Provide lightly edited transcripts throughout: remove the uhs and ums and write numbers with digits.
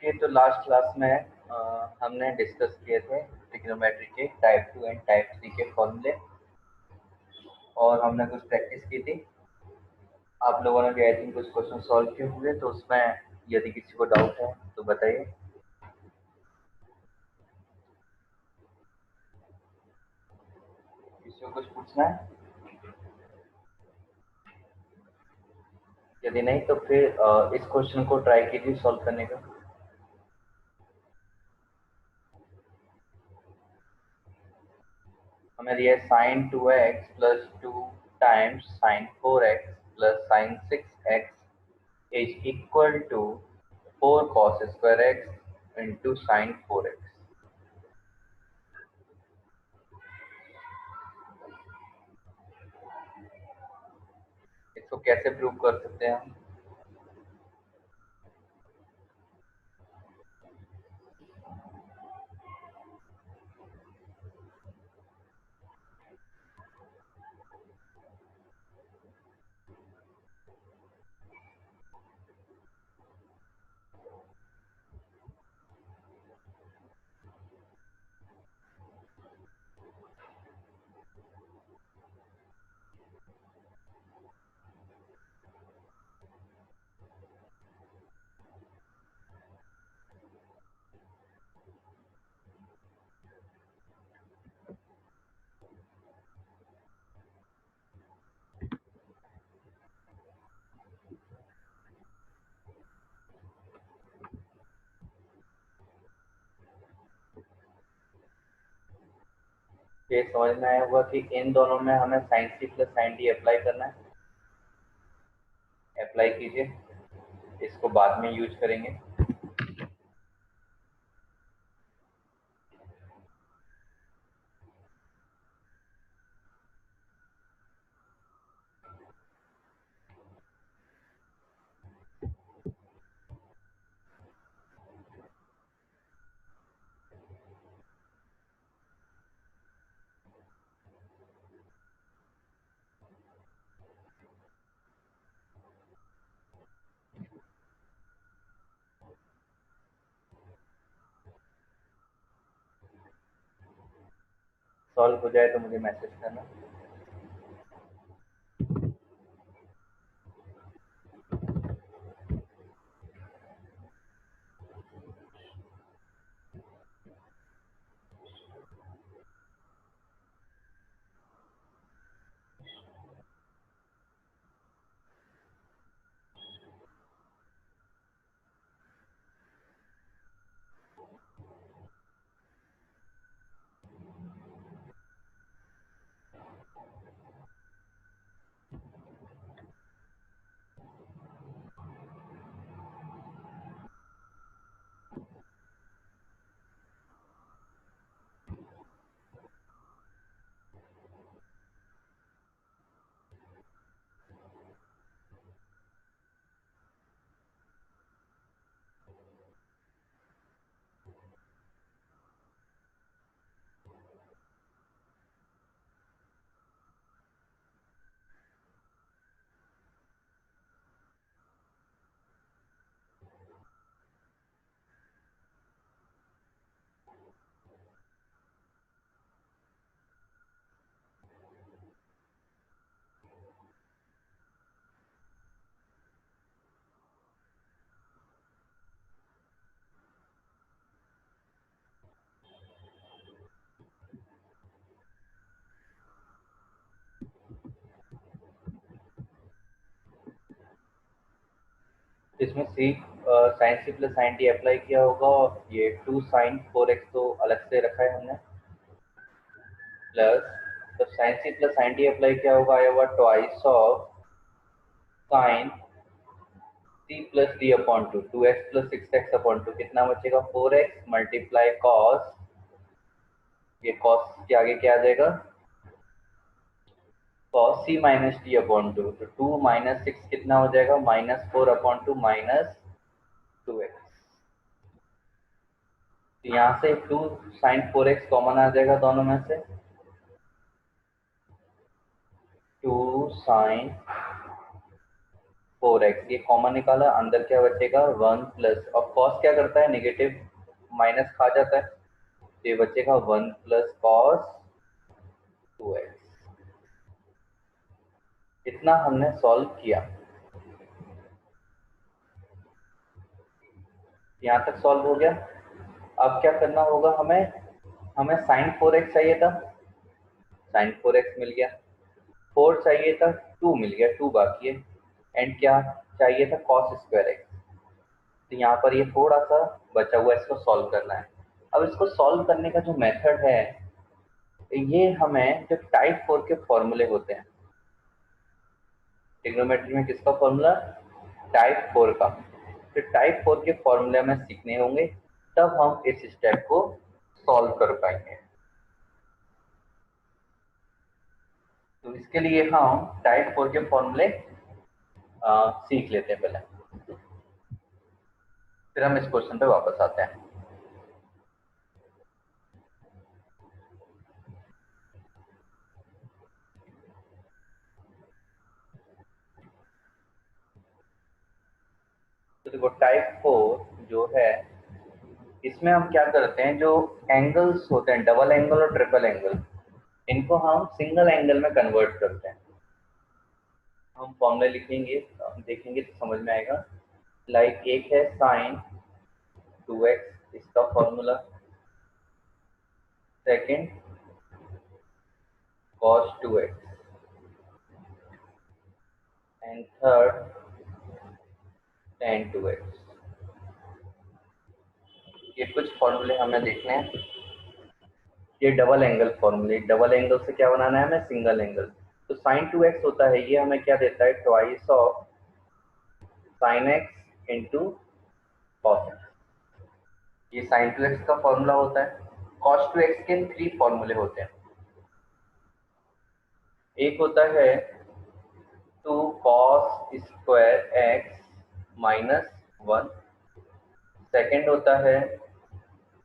Okay, तो last class में हमने डिस्कस किए थे ट्रिग्नोमेट्री के टाइप 2 एंड टाइप 3 के फॉर्मूले और हमने कुछ प्रैक्टिस की थी। आप लोगों ने भी आई थिंक कुछ क्वेश्चन सॉल्व किए होंगे, तो उसमें यदि किसी को डाउट है तो बताइए। किसी को कुछ पूछना है? यदि नहीं तो फिर इस क्वेश्चन को ट्राई कीजिए सॉल्व करने का। हमें दिया है sine 2x plus 2 times sine 4x plus sine 6x is equal to 4 cos square x into sine 4x। इसको कैसे प्रूव कर सकते हैं हम? ये समझ में आया होगा कि इन दोनों में हमें sine C plus sine D apply करना है। अप्लाई कीजिए, इसको बाद में यूज करेंगे। सॉल्व हो जाए तो मुझे मैसेज करना। इसमें C sine C plus sine D apply किया होगा और ये 2 साइन 4x तो अलग से रखा है हमने, प्लस तो sine C plus sine D apply किया होगा, आया हुआ twice of sine C plus D upon two 2x plus 6x upon two कितना बचेगा 4x मल्टीप्लाई कॉस, ये कॉस के आगे क्या आ जाएगा cos c minus D upon to, तो 2 माइनस 6 कितना हो जाएगा -4 अपॉन टू माइनस 2x। तो यहाँ से 2 साइन 4x कॉमन आ जाएगा दोनों में से, 2 साइन 4x, ये कॉमन निकाला, अंदर क्या बचेगा 1 प्लस, और कॉस क्या करता है नेगेटिव माइनस खा जाता है, तो ये बचेगा 1 प्लस कॉस 2x। इतना हमने सॉल्व किया, यहाँ तक सॉल्व हो गया। अब क्या करना होगा, हमें साइन 4x चाहिए था, साइन 4x मिल गया, 4 चाहिए था, 2 मिल गया, 2 बाकी है, एंड क्या चाहिए था कॉस स्क्वायर एक्स। तो यहाँ पर ये थोड़ा सा बचा हुआ, इसको सॉल्व करना है। अब इसको सॉल्व करने का जो मेथड है, ये हमें जो टाइप 4 के फॉर्मूले होते हैं, ट्रिग्नोमेट्री में किसका फॉर्मूला, टाइप 4 का, तो टाइप 4 के फॉर्मूले हमें सीखने होंगे, तब हम इस स्टेप को सॉल्व कर पाएंगे। तो इसके लिए हम टाइप 4 के फॉर्मूले सीख लेते हैं पहले, फिर हम इस क्वेश्चन पे वापस आते हैं। तो देखो टाइप 4 जो है, इसमें हम क्या करते हैं, जो एंगल्स होते हैं डबल एंगल और ट्रिपल एंगल, इनको हम सिंगल एंगल में कन्वर्ट करते हैं। हम फॉर्मूले लिखेंगे, देखेंगे तो समझ में आएगा। लाइक एक है साइन 2x, इसका formula, second cos 2x, and third tan 2x। ये कुछ फॉर्मूले हमें देखने हैं। ये डबल एंगल फॉर्मूले, डबल एंगल से क्या बनाना है हमें, सिंगल एंगल। तो साइन 2x होता है, ये हमें क्या देता है, twice of sign x into cos x। ये साइन 2x का फॉर्मूला होता है। cos 2x के 3 फॉर्मूले होते हैं। एक होता है 2 cos square x minus 1, second होता है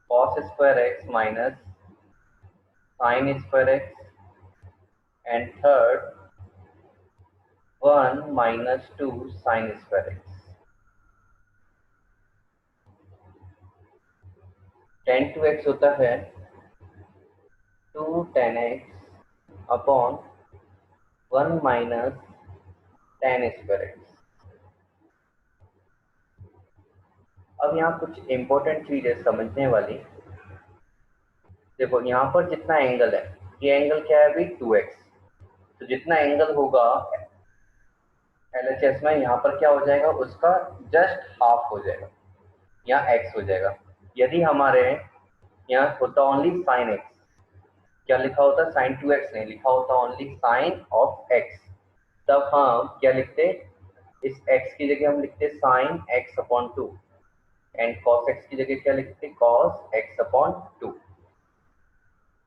cos square x minus sine square x, and third 1 minus 2 sine square x। tan 2x होता है 2 tan x upon 1 minus tan square x। अब यहाँ कुछ इंपॉर्टेंट चीज है समझने वाली। देखो यहाँ पर जितना एंगल है, ये एंगल क्या है अभी 2x, तो जितना एंगल होगा LHS में, यहाँ पर क्या हो जाएगा, उसका जस्ट हाफ हो जाएगा, यहाँ x हो जाएगा। यदि हमारे यहाँ होता ओनली साइन x, क्या लिखा होता, साइन 2x नहीं लिखा होता, ओनली साइन ऑफ x, तब हम क्या लिखते, इस x की जगह हम लिखते sine x upon 2, and cos x की जगह क्या लिखते, cos x अपॉन 2।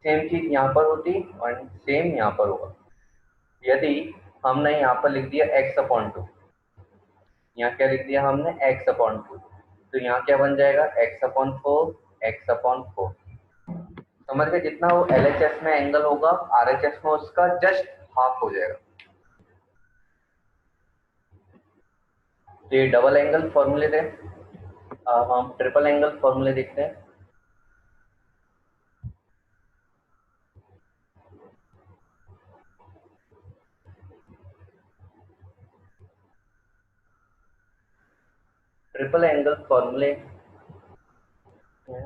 सेम चीज यहाँ पर होती और सेम यहाँ पर होगा। यदि हमने यहाँ पर लिख दिया x अपॉन 2, यहाँ क्या लिख दिया हमने x अपॉन 2, तो यहाँ क्या बन जाएगा x अपॉन 4, x अपॉन 4। समझ गए, जितना वो LHS में एंगल होगा RHS में उसका जस्ट हाफ हो जाएगा। तो ये डबल एंगल फॉर्मूले थे। अब हम ट्रिपल एंगल फॉर्मूले देखते हैं। ट्रिपल एंगल फॉर्मूले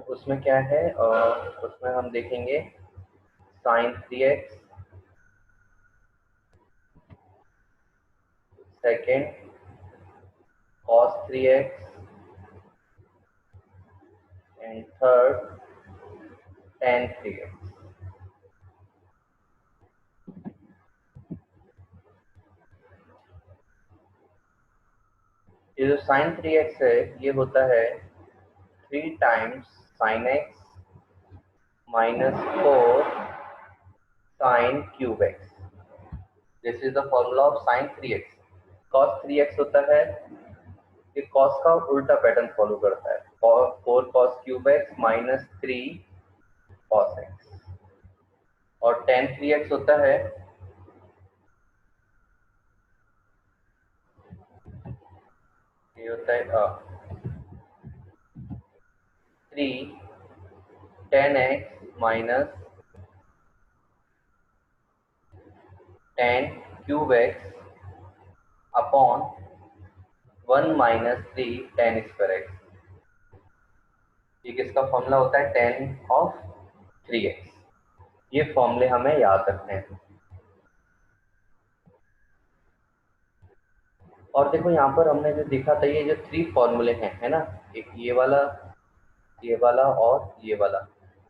उसमें क्या है, उसमें हम देखेंगे sine 3x, second cos 3x, and third tan 3x। ये जो साइन 3x है, ये होता है 3 times sign x minus 4 sine cube x। This is the formula of sine 3x। cos 3x होता है, ये cos का उल्टा पैटर्न फॉलो करता है, 4 cos cube x minus 3 cos x। और tan 3x होता है ये होता है 3 10x minus 10 cube x upon 1 minus 3 10 square x. ये किसका फॉर्मूला होता है? 10 ऑफ 3x। ये फॉर्मूले हमें याद रखने हैं। और देखो यहाँ पर हमने जो देखा था, ये जो 3 फॉर्मूले हैं, है ना, एक ये वाला और ये वाला,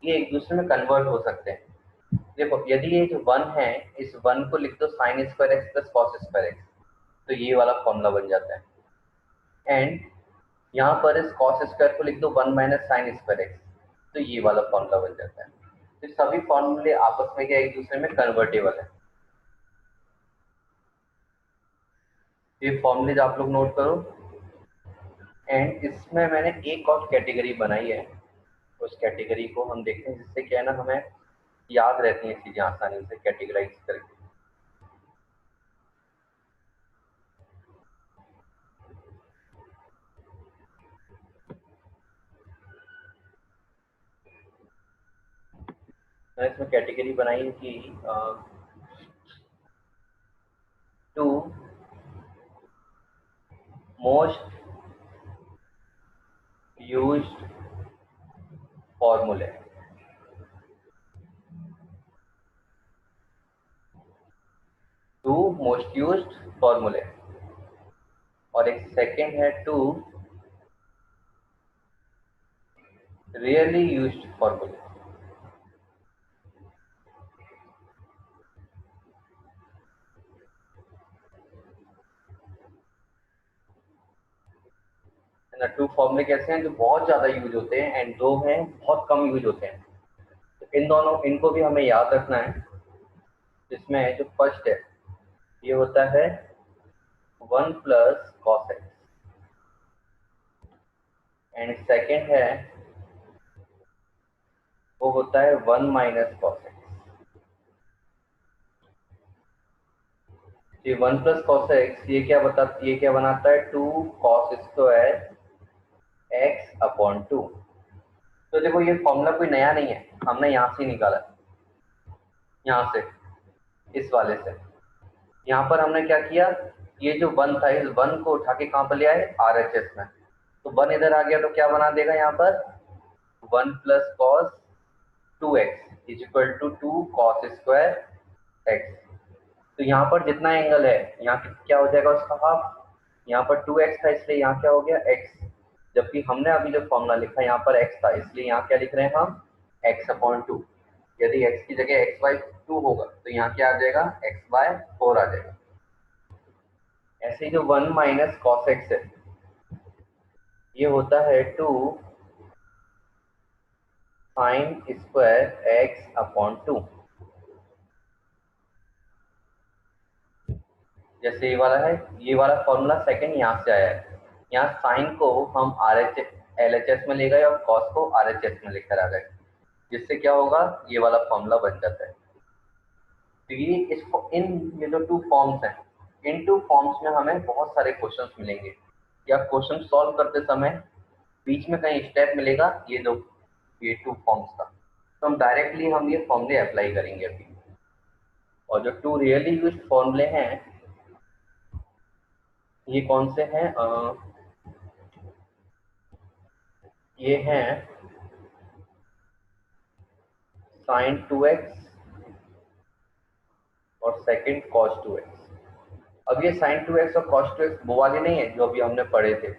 ये एक दूसरे में कन्वर्ट हो सकते हैं। देखो यदि ये जो 1 है, इस 1 को लिख दो sine square x plus cos square X, तो ये वाला फॉर्मूला बन जाता है। एंड यहाँ पर इस कॉस स्क्वायर को लिख दो 1 माइनस साइन स्क्वायर एक्स, तो ये वाला फॉर्मूला बन जाता है। तो सभी फॉर्मूले आपस में क्या एक दूसरे में कन्वर्टेबल है। ये फॉर्मूले आप लोग नोट करो। एंड इसमें मैंने एक और कैटेगरी बनाई है, उस कैटेगरी को हम देखते हैं, जिससे क्या है ना, हमें याद रहती हैं चीजें आसानी से कैटेगराइज करके। मैंने इसमें कैटेगरी बनाई है कि 2 मोस्ट यूज्ड फॉर्मूले। टू मोस्ट यूज्ड फॉर्मूले, और एक सेकेंड है 2 रेयरली यूज्ड फॉर्मूले। है ना, 2 फॉर्मूले कैसे हैं जो बहुत ज्यादा यूज होते हैं, एंड 2 हैं बहुत कम यूज होते हैं। तो इन दोनों, इनको भी हमें याद रखना है। जिसमें जो फर्स्ट है, ये होता है 1 plus cos x, and second है वो होता है 1 माइनस कॉस एक्स। ये 1 प्लस कॉस एक्स, ये क्या बनाता है? 2 कॉस स्क्वायर एक्स अपॉन 2। तो देखो ये फॉर्मूला कोई नया नहीं है, हमने यहाँ से ही निकाला, यहाँ से, इस वाले से। यहाँ पर हमने क्या किया, ये जो 1 था, इस 1 को उठा के कहाँ पर ले आए? RHS में। तो 1 इधर आ गया तो क्या बना देगा यहाँ पर? 1 plus cos 2x is equal to 2 cos square X. तो यहाँ पर जितना एंगल है, यहाँ क्या हो जाएगा उसका हाफ। यहाँ पर 2x था, इसलिए यहाँ क्या हो गया? x। जबकि हमने अभी जो फॉर्मूला लिखा यहाँ पर x था, इसलिए यहाँ क्या लिख रहे हैं हम? x upon 2। यदि x की जगह x बाई 2 होगा तो यहाँ क्या आ जाएगा? x बाय 4 आ जाएगा। ऐसे ही जो 1 माइनस कॉस एक्स है, ये होता है 2 साइन स्क्वायर एक्स अपॉन 2। जैसे ये वाला है, ये वाला फॉर्मूला सेकंड यहाँ से आया है। यहाँ साइन को हम LHS में ले गए और कॉस को RHS में लेकर आ गए, जिससे क्या होगा? ये वाला फॉर्मूला बन जाता है। तो ये जो 2 फॉर्म्स हैं, इन 2 फॉर्म्स में हमें बहुत सारे क्वेश्चंस मिलेंगे, या क्वेश्चन सॉल्व करते समय बीच में कहीं स्टेप मिलेगा ये 2 फॉर्म्स का, तो हम ये फॉर्मूले अप्लाई करेंगे अभी। और जो 2 रियली यूज्ड फॉर्मूले हैं, ये कौन से हैं? ये हैं साइन 2x और सेकंड cos 2x। अब ये sin 2x और cos 2x वो वाले नहीं है जो अभी हमने पढ़े थे,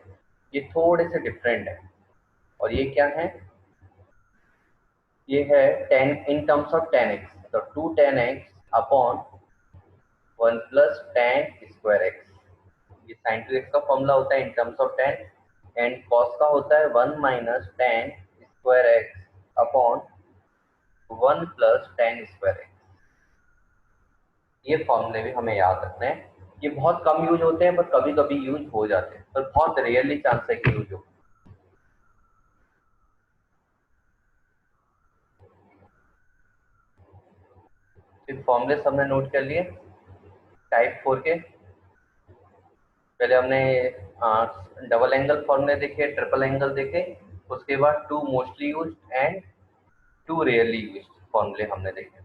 ये थोड़े से डिफरेंट है। और ये क्या है? ये है 10 इन टर्म्स ऑफ 10x, तो 2 10x upon 1 plus tan square x. ये sin 2x का फॉर्मूला होता है in terms of 10, and cos का होता है 1 minus tan square x upon 1 plus tan square x. ये फॉर्मूले भी हमें याद रखने हैं। ये बहुत कम यूज होते हैं, पर कभी कभी यूज हो जाते हैं, पर बहुत रेयरली चांस है कि यूज हो। फिर फॉर्मूले हमने नोट कर लिए टाइप 4 के। पहले हमने डबल एंगल फॉर्मूले देखे, ट्रिपल एंगल देखे, उसके बाद two mostly used and two rarely used फॉर्मूले हमने देखे।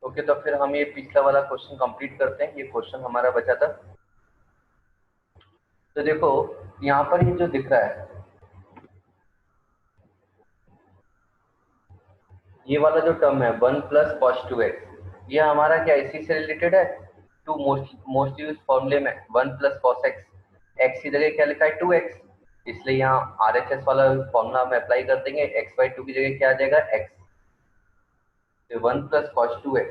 ओके, तो फिर हम ये पिछला वाला क्वेश्चन कंप्लीट करते हैं। ये क्वेश्चन हमारा बचा था। तो देखो यहाँ पर ये जो दिख रहा है, ये वाला जो टर्म है 1 + cos 2x, ये हमारा क्या इसी से रिलेटेड है? टू मोस्ट यूज फॉर्मूले में 1 + cos x, x की जगह क्या लिखा है 2x, इसलिए यहाँ RHS वाला फॉर्मूला हम अप्लाई कर देंगे। x/2 की जगह क्या आ जाएगा x, तो 1 + cos 2x,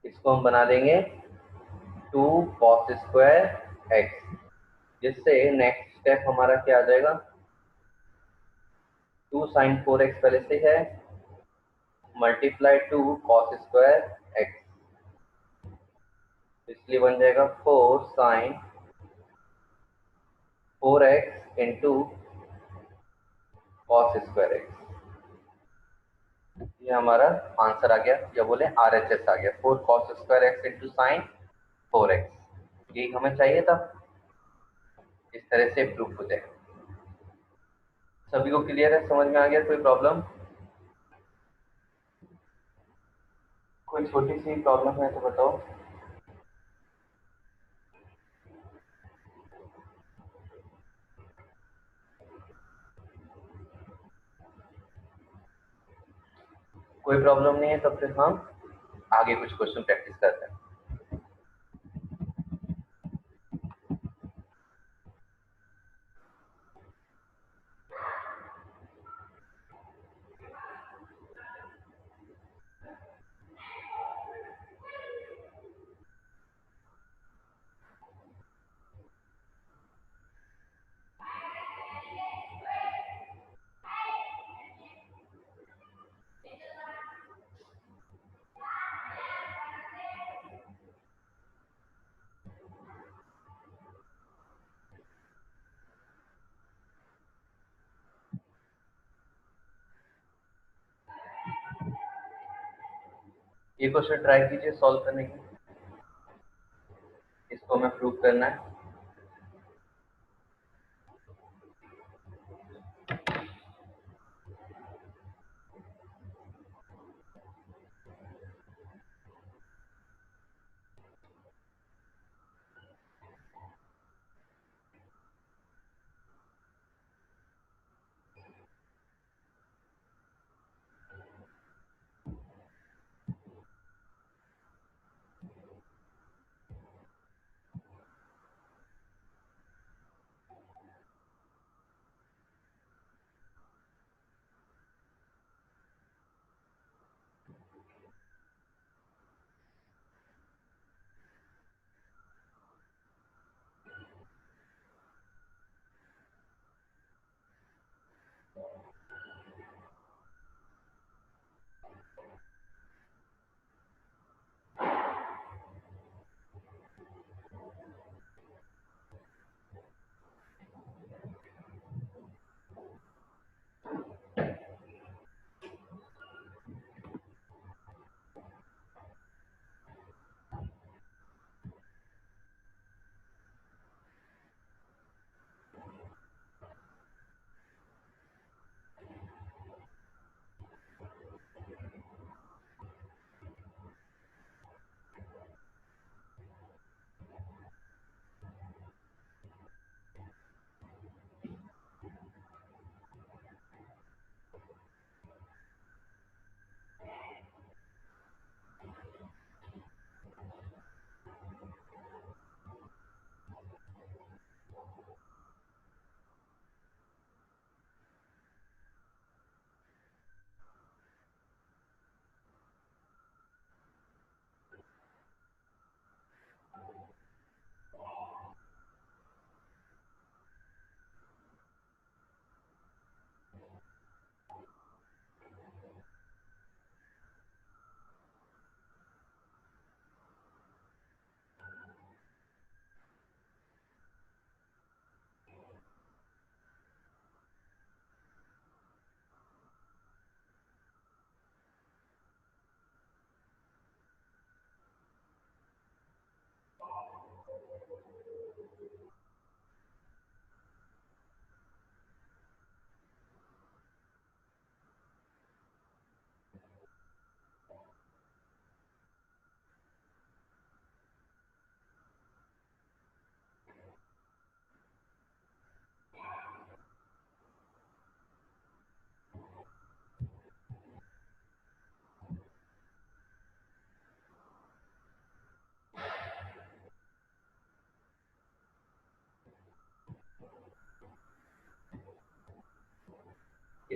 इसको हम बना देंगे 2 cos² x, जिससे नेक्स्ट स्टेप हमारा क्या आ जाएगा, 2 sin 4x पहले से है, मल्टीप्लाई 2 cos²x, इसलिए बन जाएगा 4 sin 4x इंटू cos²x। ये हमारा आंसर आ गया, या बोले RHS आ गया, 4 cos² x into sin 4x। यही हमें चाहिए था, इस तरह से प्रूफ हो जाए। सभी को क्लियर है, समझ में आ गया? कोई प्रॉब्लम? कोई छोटी सी प्रॉब्लम है तो बताओ। कोई प्रॉब्लम नहीं है, तो फिर हम आगे कुछ क्वेश्चन प्रैक्टिस करते हैं। ये क्वेश्चन ट्राई कीजिए सॉल्व करने की, इसको हमें प्रूव करना है।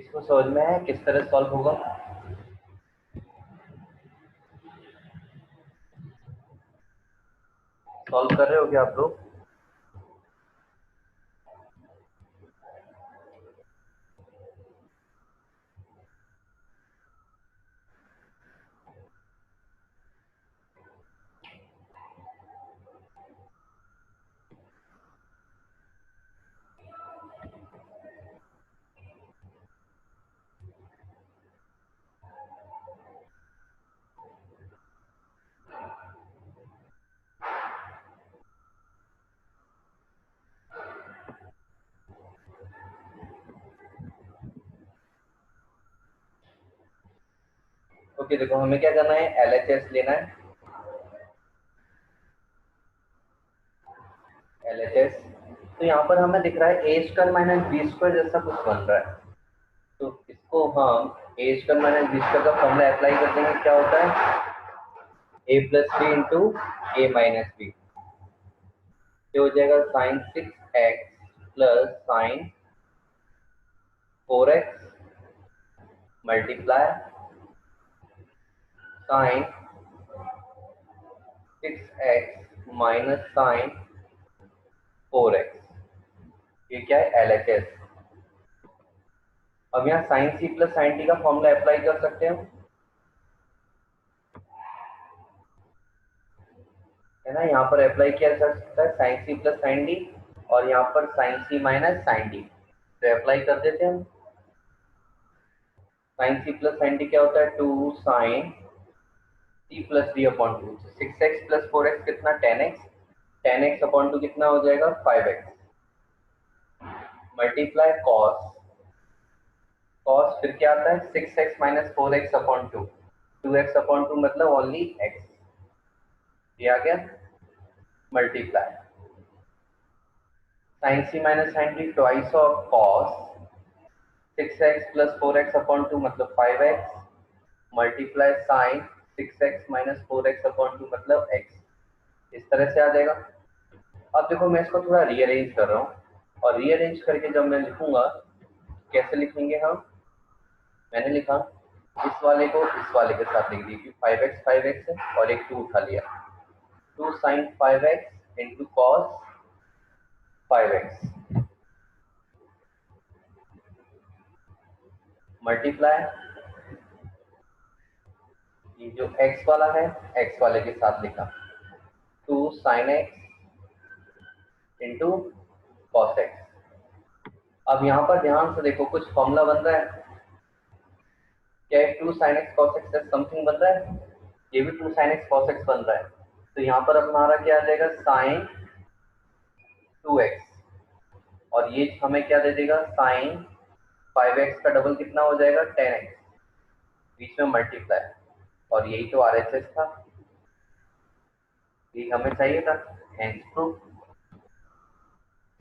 इसको समझ में है किस तरह सॉल्व होगा? सॉल्व कर रहे हो क्या आप लोग? ओके देखो, हमें क्या करना है, LHS लेना है। LHS, तो यहाँ पर हमें दिख रहा है A square minus B square जैसा कुछ बन रहा है। तो इसको हम A square minus B square का फॉर्मूला अप्लाई कर देंगे। क्या होता है? A plus B into A minus B. ये हो जाएगा sine 6x plus sine 4x multiply sine 6x minus sine 4x। ये क्या है? LHS। अब यहाँ sine C plus sine D का फॉर्मूला अप्लाई कर सकते हैं, है ना। यहाँ पर अप्लाई किया जा सकता है sine C plus sine D, और यहाँ पर sine C minus sine D. तो अप्लाई कर देते हैं। Sine C plus sine D क्या होता है? 2 sine C plus D upon 2। 6x plus 4x कितना? 10x। 10x अपॉन 2 कितना हो जाएगा? 5x multiply cos. कॉस फिर क्या आता है? 6x minus 4x upon 2। 2x upon 2 मतलब ओनली x। ये आ गया multiply sine C minus sine D twice of cos 6x plus 4x upon 2 मतलब 5x multiply sine 6x minus 4x upon 2 मतलब x। इस तरह से आ जाएगा। अब देखो, मैं इसको थोड़ा रीअरेंज कर रहा हूँ, और रीअरेंज करके जब मैं लिखूंगा, कैसे लिखेंगे हम? मैंने लिखा इस वाले को इस वाले के साथ लिख दी, 5x 5x है और एक 2 उठा लिया। 2 sign 5x into cos 5x multiply ये जो x वाला है x वाले के साथ लिखा 2 sine x into cos x। अब यहाँ पर ध्यान से देखो, कुछ फॉर्मूला बन रहा है क्या? 2 sine x cos x something बन रहा है। ये भी 2 साइन एक्स कॉस एक्स बन रहा है। तो यहाँ पर अब हमारा क्या आ जाएगा? साइन 2x, और ये हमें क्या दे देगा? साइन 5x का डबल कितना हो जाएगा? 10x, बीच में मल्टीप्लाई, और यही तो RHS था, यही हमें चाहिए था। Hence proof.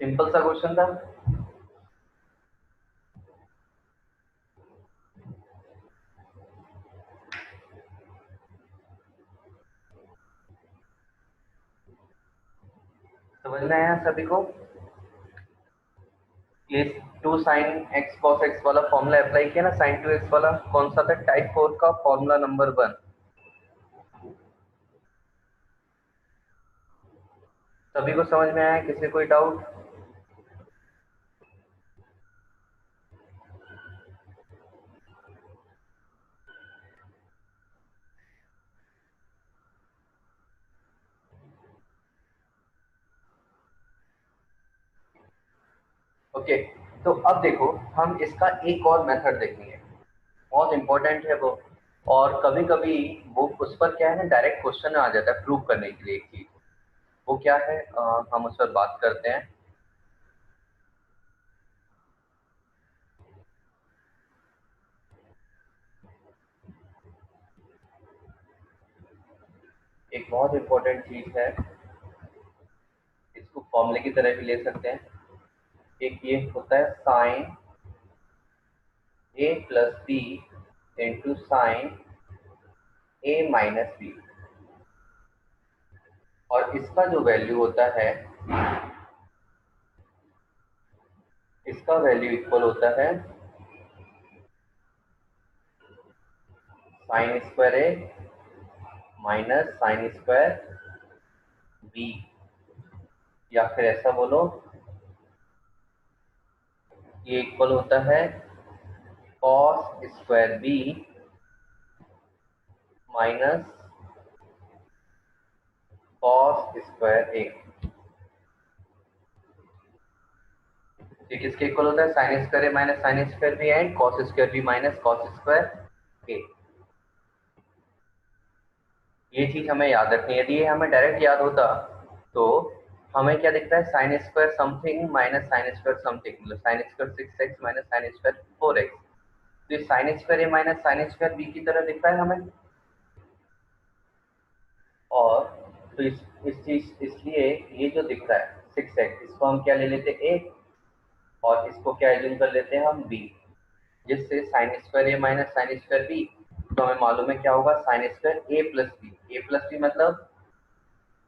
सिंपल सा क्वेश्चन था। समझ में आया सभी को? ये 2 साइन एक्स कॉस एक्स वाला फॉर्मूला अप्लाई किया ना, साइन 2x वाला कौन सा था? टाइप 4 का फॉर्मूला नंबर 1। सभी को समझ में आया? किसी कोई डाउट? ओके, तो अब देखो, हम इसका एक और मेथड देखेंगे, बहुत इंपॉर्टेंट है वो। और कभी कभी वो उस पर क्या है ना, डायरेक्ट क्वेश्चन आ जाता है प्रूव करने के लिए एक चीज। वो क्या है, हम उस पर बात करते हैं। एक बहुत इंपॉर्टेंट चीज है, इसको फॉर्मूले की तरह भी ले सकते हैं। एक ये होता है साइन ए प्लस बी इंटू साइन ए माइनस बी, और इसका जो वैल्यू होता है, इसका वैल्यू इक्वल होता है sine square A minus sine square B, या फिर ऐसा बोलो ये इक्वल होता है cos square B minus cos square A. ये किसके इक्वल होता है? Sine square A minus sine square B and cos square B minus cos square A. ये चीज हमें याद रखनी है। यदि ये हमें डायरेक्ट याद होता तो हमें क्या दिखता है? Sine square something minus sine square something, मतलब sine square 6x minus sine square 4x। तो ये sine square A minus sine square B की तरह दिखता है हमें। और तो इस चीज इसलिए ये जो दिख रहा है 6x, इसको हम क्या ले लेते हैं? a, और इसको क्या एज्यूम कर लेते हैं हम? b, जिससे sign square A minus sine square B, तो हमें मालूम है क्या होगा? Sign square A plus B. A plus B मतलब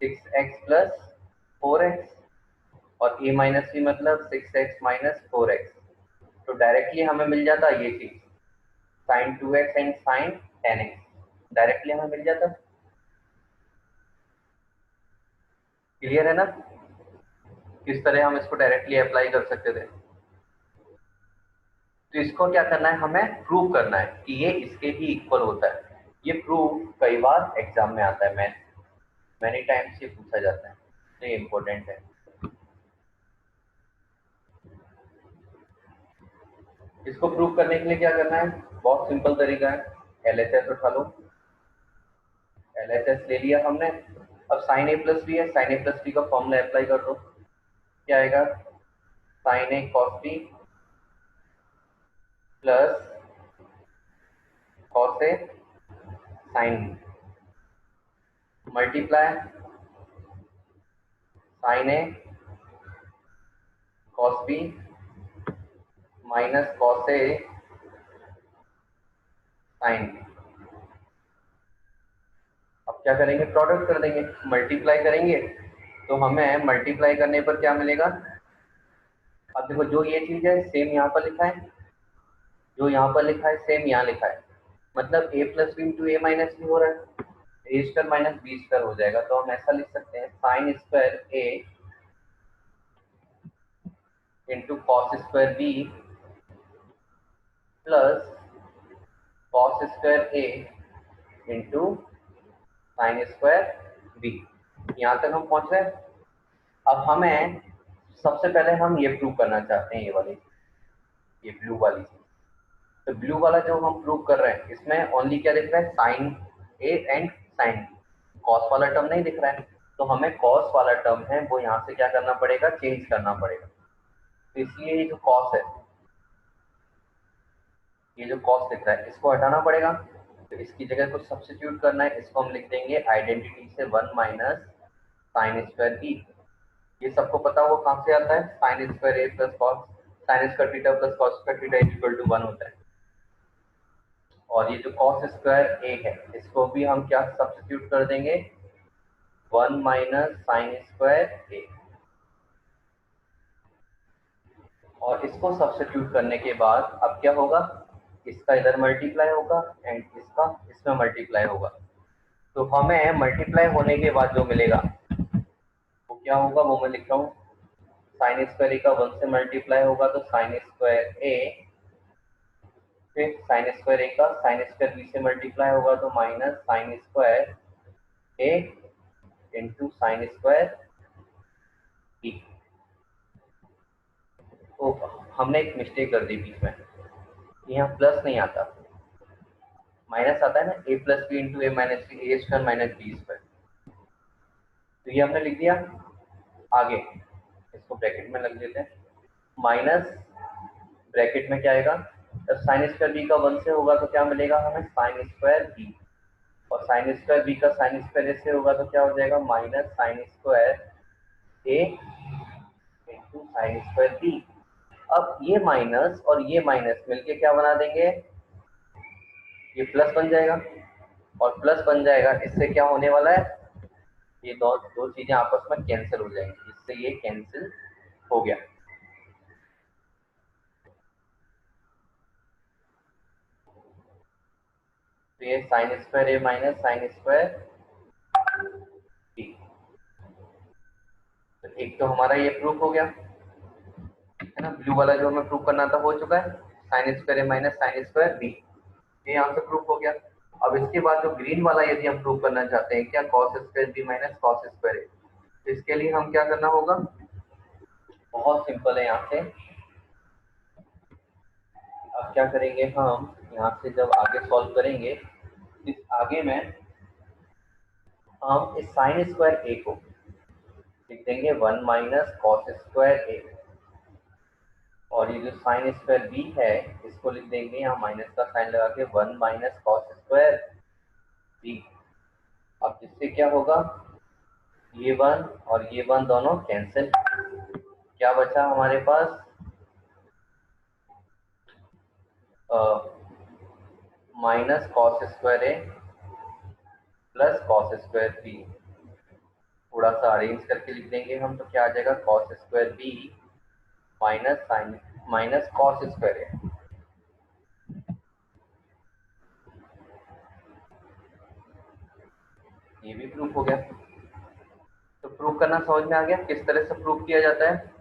6x प्लस 4x, और a माइनस बी मतलब 6x माइनस 4x। तो डायरेक्टली हमें मिल जाता ये चीज, sign 2x and sign 10x directly हमें मिल जाता। क्लियर है ना किस तरह हम इसको डायरेक्टली अप्लाई कर सकते थे? तो इसको क्या करना है? हमें प्रूव करना है कि ये इसके भी इक्वल होता है। ये प्रूव कई बार एग्जाम में आता है, मैनी टाइम्स ये पूछा जाता है, तो ये इम्पोर्टेंट है। इसको प्रूव करने के लिए क्या करना है? बहुत सिंपल तरीका है, LHS उठा लो। LHS ले लिया हमने। अब साइन ए प्लस बी है, साइन ए प्लस बी का फॉर्मूला अप्लाई कर दो। क्या आएगा? Sign A cos B plus cos A sine B multiply sign A cos B minus cos A sine B. अब क्या करेंगे? प्रोडक्ट कर देंगे, मल्टीप्लाई करेंगे। तो हमें मल्टीप्लाई करने पर क्या मिलेगा? अब देखो जो ये चीज है सेम यहाँ पर लिखा है, जो यहाँ पर लिखा है सेम यहाँ लिखा है, मतलब a plus B into A minus B हो रहा है, A square minus B square हो जाएगा। तो हम ऐसा लिख सकते हैं sine square A into cos square B plus cos square A into sine square B. यहाँ तक हम पहुंच रहे हैं। अब हमें सबसे पहले हम ये प्रूव करना चाहते हैं, ये ब्लू वाली चीज। तो ब्लू वाला जो हम प्रूव कर रहे हैं इसमें ओनली क्या दिख रहा है? Sine A and sine B, cos वाला टर्म नहीं दिख रहा है। तो हमें कॉस वाला टर्म है वो यहाँ से क्या करना पड़ेगा? चेंज करना पड़ेगा। तो इसलिए ये जो कॉस है, ये जो कॉस दिख रहा है इसको हटाना पड़ेगा। तो इसकी जगह कुछ सब्स्टिट्यूट करना है। इसको हम लिख देंगे आइडेंटिटी से 1 माइनस साइन स्क्वायर बी। ये सबको पता हुआ कहाँ से आता है? Sine square A plus cos sine square theta plus cos square theta equal to 1 होता है। और ये जो कॉस स्क्वायर ए है इसको भी हम क्या सब्स्टिट्यूट कर देंगे? 1 माइनस साइन स्क्वायर ए। और इसको सब्स्टिट्यूट करने के बाद अब क्या होगा? इसका इधर मल्टीप्लाई होगा एंड इसका इसमें मल्टीप्लाई होगा। तो हमें मल्टीप्लाई होने के बाद जो मिलेगा वो क्या होगा वो मैं लिख रहा हूँ। साइन स्क्वायर ए का 1 से मल्टीप्लाई होगा तो साइन स्क्वायर ए, फिर साइन स्क्वायर ए का साइन स्क्वायर बी से मल्टीप्लाई होगा तो minus sine square A into sine square B. तो हमने एक मिस्टेक कर दी बीच में, यहाँ प्लस नहीं आता, माइनस आता है ना। ए plus B into A minus B, A square minus B square. तो ये हमने लिख दिया। आगे इसको ब्रैकेट में लग देते हैं, माइनस ब्रैकेट में क्या आएगा? जब साइन स्क्वायर बी का 1 से होगा तो क्या मिलेगा हमें? Sine square B. और साइन स्क्वायर बी का साइन स्क्वायर ए से होगा तो क्या हो जाएगा? Minus sine square A into sine square B. अब ये माइनस और ये माइनस मिलके क्या बना देंगे? ये प्लस बन जाएगा। और प्लस बन जाएगा, इससे क्या होने वाला है? ये दो दो चीजें आपस में कैंसिल हो जाएंगी, इससे ये कैंसिल हो गया। तो ये sine square A minus sine square B. तो एक तो हमारा ये प्रूफ हो गया है ना, ब्लू वाला जो हमें प्रूफ करना था हो चुका है, sine square A minus sine square B, ये यहाँ से प्रूफ हो गया। अब इसके बाद जो ग्रीन वाला यदि हम प्रूव करना चाहते हैं क्या, cos square B minus cos square A, तो इसके लिए हम क्या करना होगा, बहुत सिंपल है। यहाँ से अब क्या करेंगे हम, यहाँ से जब आगे सॉल्व करेंगे, इस आगे में हम इस साइन स्क्वायर ए को लिख देंगे 1 माइनस कॉस स्क्वायर ए, और ये जो साइन स्क्वायर बी है इसको लिख देंगे यहाँ माइनस का साइन लगा के 1 माइनस कॉस स्क्वायर बी। अब इससे क्या होगा, ये 1 और ये 1 दोनों कैंसिल, क्या बचा हमारे पास, minus cos square A plus cos square B. थोड़ा सा अरेंज करके लिख देंगे हम, तो क्या आ जाएगा, cos square B minus sine minus cos square A. ये भी प्रूफ हो गया। तो प्रूफ करना समझ में आ गया किस तरह से प्रूफ किया जाता है,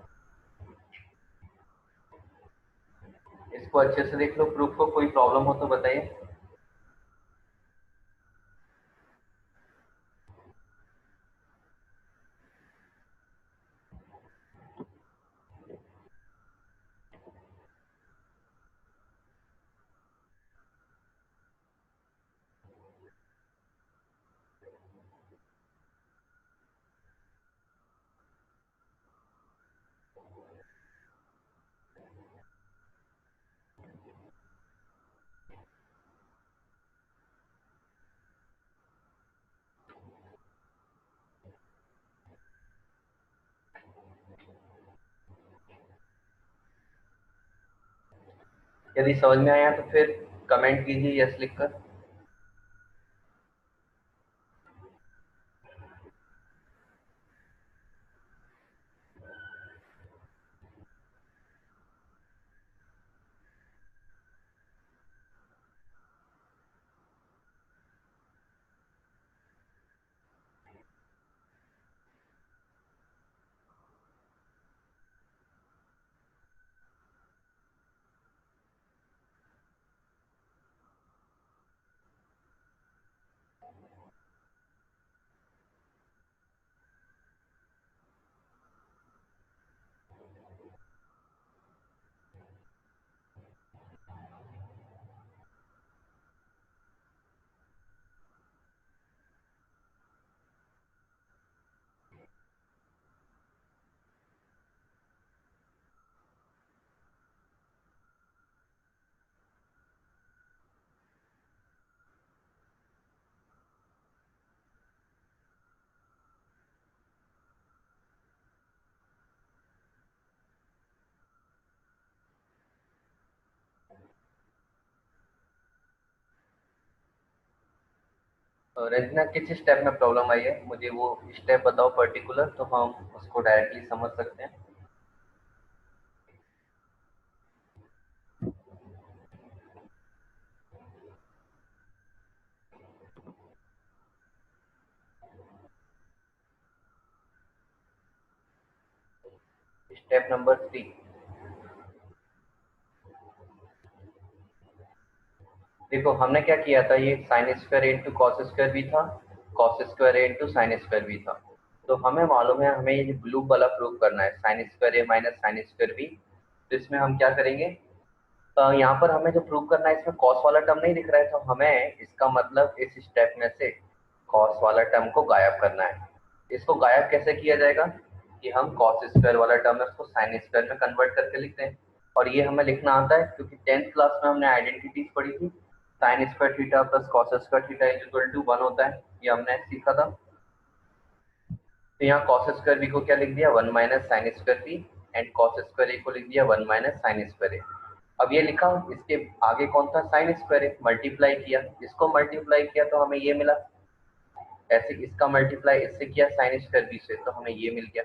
इसको अच्छे से देख लो प्रूफ को, कोई प्रॉब्लम हो तो बताइए। यदि समझ में आया तो फिर कमेंट कीजिए यस लिखकर। रंजना किस स्टेप में प्रॉब्लम आई है, मुझे वो स्टेप बताओ पर्टिकुलर, तो हम उसको डायरेक्टली समझ सकते हैं। स्टेप नंबर 3, देखो हमने क्या किया था, ये sine square into cos square भी था, cos square into sine square भी था। तो हमें मालूम है हमें ये ब्लू वाला प्रूव करना है, sine square A minus sine square B. तो इसमें हम क्या करेंगे, यहाँ पर हमें जो प्रूव करना है इसमें कॉस वाला टर्म नहीं दिख रहा है, तो हमें इसका मतलब इस स्टेप में से कॉस वाला टर्म को गायब करना है। इसको गायब कैसे किया जाएगा, कि हम कॉस स्क्वायर वाला टर्म है उसको साइन स्क्वायर में कन्वर्ट करके लिखते हैं, और ये हमें लिखना आता है क्योंकि 10th क्लास में हमने आइडेंटिटीज पढ़ी थी, sine square theta plus cos square theta is equal to 1 होता है, ये हमने सीखा था। तो यहाँ कॉस स्क्वायर बी को क्या लिख दिया, 1 minus sine square B, and cos square A को लिख दिया 1 माइनस साइन स्क्वायर ए। अब ये लिखा, इसके आगे कौन था, साइन स्क्वायर ए, मल्टीप्लाई किया, इसको मल्टीप्लाई किया तो हमें ये मिला, ऐसे इसका मल्टीप्लाई इससे किया साइन स्क्वायर बी से, तो हमें ये मिल गया।